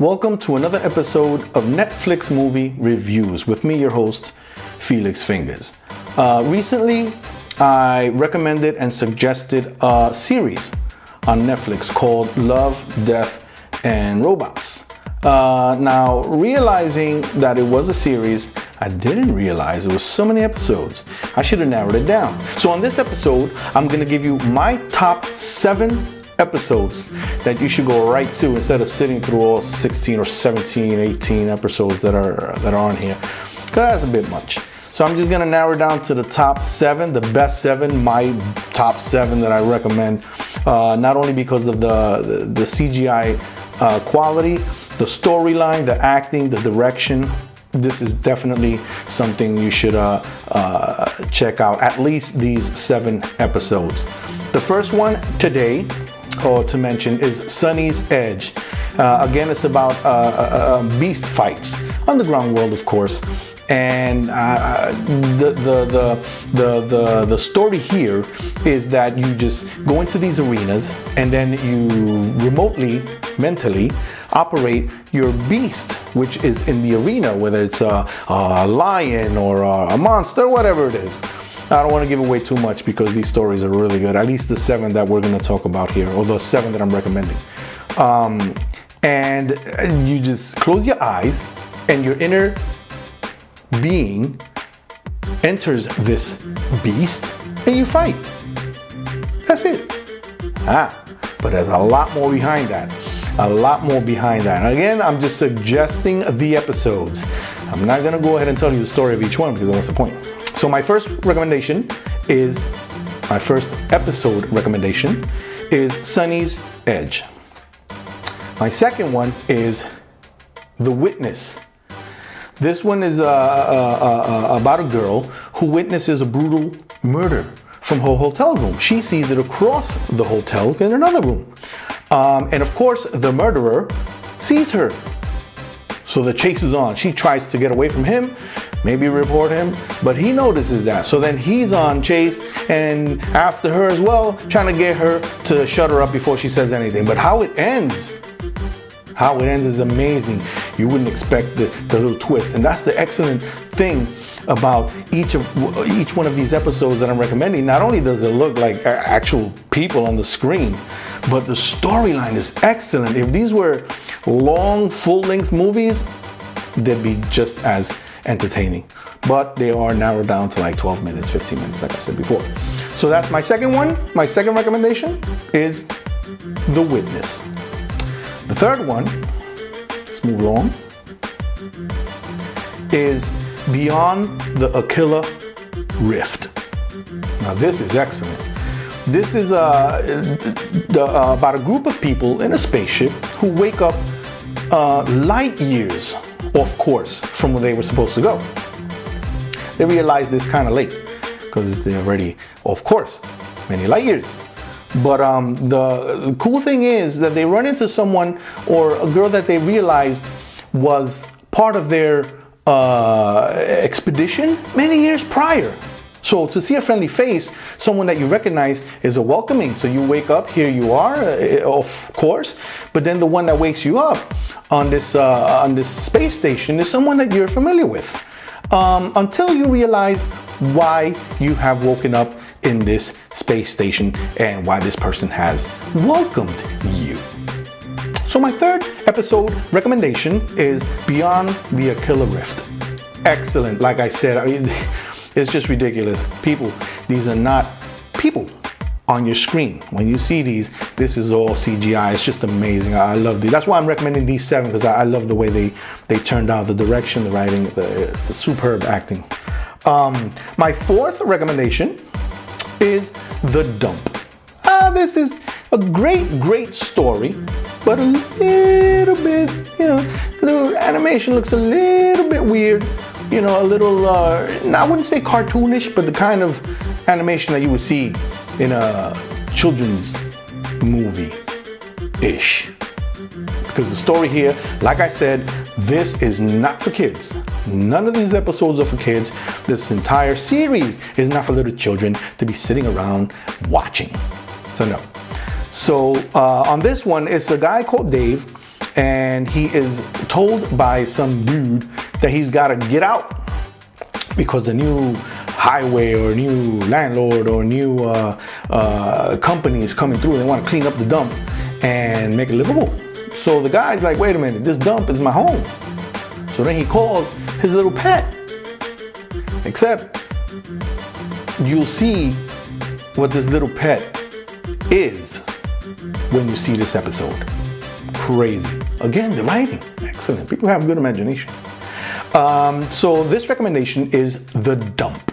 Welcome to another episode of Netflix Movie Reviews with me, your host, Felix Fingers. Recently, I recommended and suggested a series on Netflix called Love, Death, and Robots. Now, realizing that it was a series, I didn't realize it was so many episodes. I should have narrowed it down. So on this episode, I'm going to give you my top 7 episodes that you should go right to instead of sitting through all 16 or 17, 18 episodes that are on here, because that's a bit much. So I'm just going to narrow it down to the top 7, the best 7, my top 7 that I recommend, not only because of the CGI quality, the storyline, the acting, the direction. This is definitely something you should check out, at least these 7 episodes. The first one today, or to mention, is Sonny's Edge. Again, it's about beast fights, underground world, of course. And the story here is that you just go into these arenas and then you remotely, mentally operate your beast, which is in the arena, whether it's a lion or a monster, whatever it is. I don't want to give away too much because these stories are really good, at least the 7 that we're going to talk about here, or the 7 that I'm recommending. And you just close your eyes and your inner being enters this beast and you fight. That's it. But there's a lot more behind that. And again, I'm just suggesting the episodes. I'm not going to go ahead and tell you the story of each one because what's the point? So my first episode recommendation is Sonny's Edge. My second one is The Witness. This one is about a girl who witnesses a brutal murder from her hotel room. She sees it across the hotel in another room. And of course, the murderer sees her. So the chase is on. She tries to get away from him, maybe report him, but he notices that. So then he's on chase and after her as well, trying to get her to shut her up before she says anything. But how it ends is amazing. You wouldn't expect the little twist. And that's the excellent thing about each one of these episodes that I'm recommending. Not only does it look like actual people on the screen, but the storyline is excellent. If these were long, full-length movies, they'd be just as entertaining. But they are narrowed down to like 12 minutes, 15 minutes, like I said before. So that's my second one. My second recommendation is The Witness. The third one, let's move along, is Beyond the Aquila Rift. Now this is excellent. This is about a group of people in a spaceship who wake up light years off course from where they were supposed to go. They realize this kind of late because they're already off course, many light years. But the cool thing is that they run into someone or a girl that they realized was part of their expedition many years prior. So to see a friendly face, someone that you recognize, is a welcoming. So you wake up, here you are, of course. But then the one that wakes you up on this space station is someone that you're familiar with. Until you realize why you have woken up in this space station and why this person has welcomed you. So my third episode recommendation is Beyond the Aquila Rift. Excellent. Like I said, it's just ridiculous. People, these are not people on your screen. When you see these, this is all CGI. It's just amazing. I love these. That's why I'm recommending these 7, because I love the way they turned out, the direction, the writing, the superb acting. My fourth recommendation is The Dump. This is a great story, but a little bit, the animation looks a little bit weird. A little, I wouldn't say cartoonish, but the kind of animation that you would see in a children's movie-ish. Because the story here, like I said, this is not for kids. None of these episodes are for kids. This entire series is not for little children to be sitting around watching. So no. So on this one, it's a guy called Dave and he is told by some dude that he's got to get out because the new highway or new landlord or new company is coming through. They want to clean up the dump and make it livable. So the guy's like, wait a minute, this dump is my home. So then he calls his little pet. Except you'll see what this little pet is when you see this episode. Crazy. Again, the writing, excellent. People have good imagination. So this recommendation is The Dump.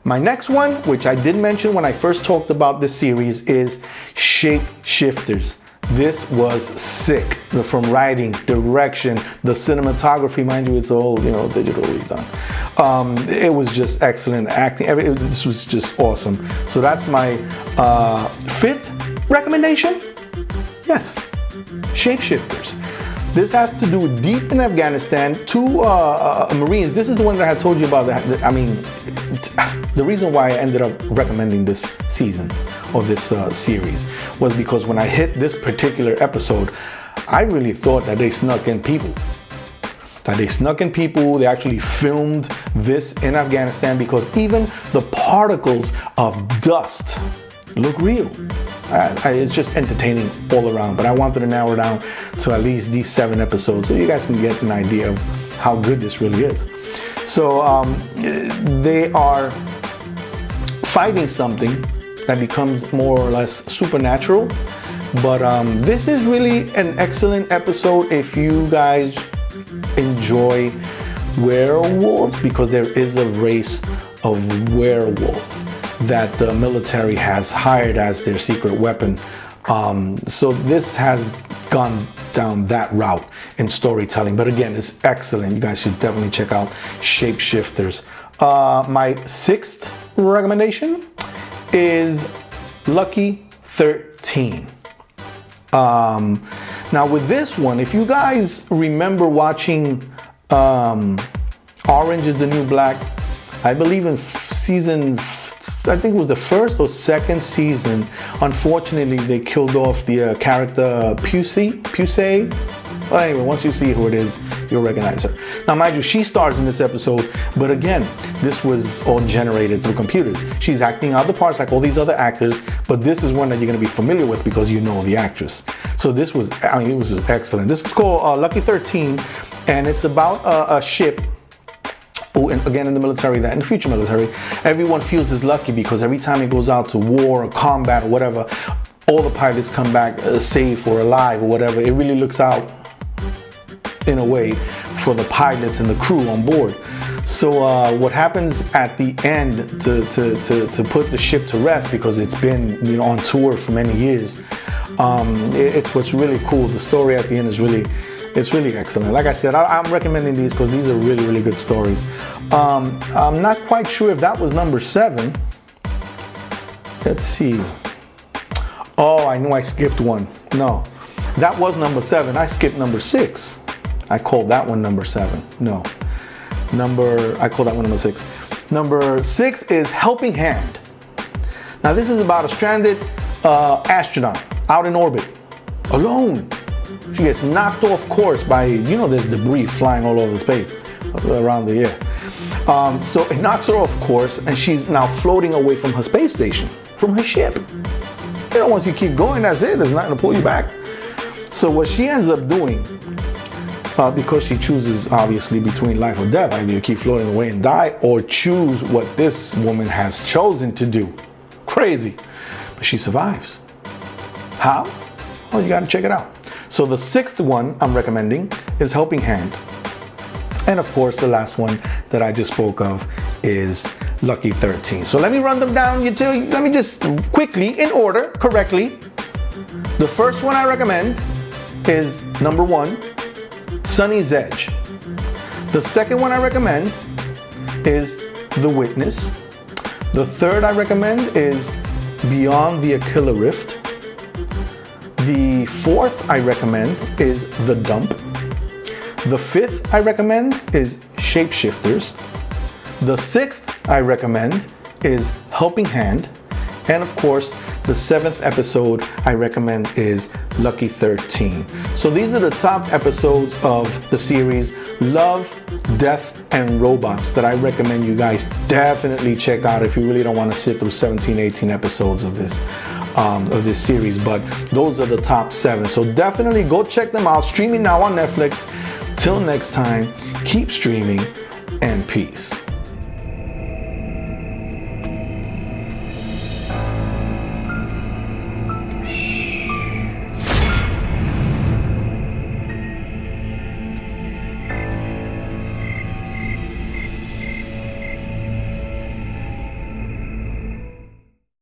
My next one, which I did mention when I first talked about this series, is Shapeshifters. This was sick. From writing, direction, the cinematography, mind you, it's all digitally done. It was just excellent acting. This was just awesome. So that's my fifth recommendation. Yes, Shapeshifters. This has to do with deep in Afghanistan. Two Marines. This is the one that I told you about. The reason why I ended up recommending this season or this series was because when I hit this particular episode, I really thought that they snuck in people. They actually filmed this in Afghanistan because even the particles of dust look real. It's just entertaining all around, but I wanted to narrow down to at least these 7 episodes so you guys can get an idea of how good this really is. So they are fighting something that becomes more or less supernatural, but this is really an excellent episode if you guys enjoy werewolves, because there is a race of werewolves that the military has hired as their secret weapon. So this has gone down that route in storytelling. But again, it's excellent. You guys should definitely check out Shapeshifters. My 6th recommendation is Lucky 13. Now with this one, if you guys remember watching Orange is the New Black, I believe in I think it was the 1st or 2nd season, unfortunately they killed off the character Pusey. Well, anyway, once you see who it is, you'll recognize her. Now mind you, she stars in this episode, but again, this was all generated through computers. She's acting out the parts like all these other actors, but this is one that you're going to be familiar with because you know the actress. So this was, it was just excellent. This is called Lucky 13, and it's about a ship. Oh, and again, in the military, in the future military, everyone feels is lucky because every time it goes out to war or combat or whatever, all the pilots come back safe or alive or whatever. It really looks out in a way for the pilots and the crew on board. So what happens at the end to put the ship to rest, because it's been on tour for many years, it's what's really cool. The story at the end is really excellent. Like I said, I'm recommending these because these are really, really good stories. I'm not quite sure if that was number 7. Let's see. Oh, I knew I skipped one. No, that was number 7. I skipped number 6. I called that one number 7. No, I called that one number 6. Number 6 is Helping Hand. Now this is about a stranded astronaut out in orbit, alone. She gets knocked off course by, there's debris flying all over the space, around the air. So it knocks her off course, and she's now floating away from her space station, from her ship. Once you keep going, that's it. There's nothing to pull you back. So what she ends up doing, because she chooses, obviously, between life or death, either you keep floating away and die, or choose what this woman has chosen to do. Crazy. But she survives. How? Well, you got to check it out. So the 6th one I'm recommending is Helping Hand. And of course, the last one that I just spoke of is Lucky 13. So let me run them down. Let me just quickly, in order, correctly. The first one I recommend is number 1, Sunny's Edge. The second one I recommend is The Witness. The third I recommend is Beyond the Aquila Rift. The 4th I recommend is The Dump. The 5th I recommend is Shapeshifters. The 6th I recommend is Helping Hand. And of course, The 7th episode I recommend is Lucky 13. So these are the top episodes of the series Love, Death, and Robots that I recommend you guys definitely check out if you really don't want to sit through 17, 18 episodes of this series. But those are the top 7. So definitely go check them out. Streaming now on Netflix. Till next time, keep streaming and peace.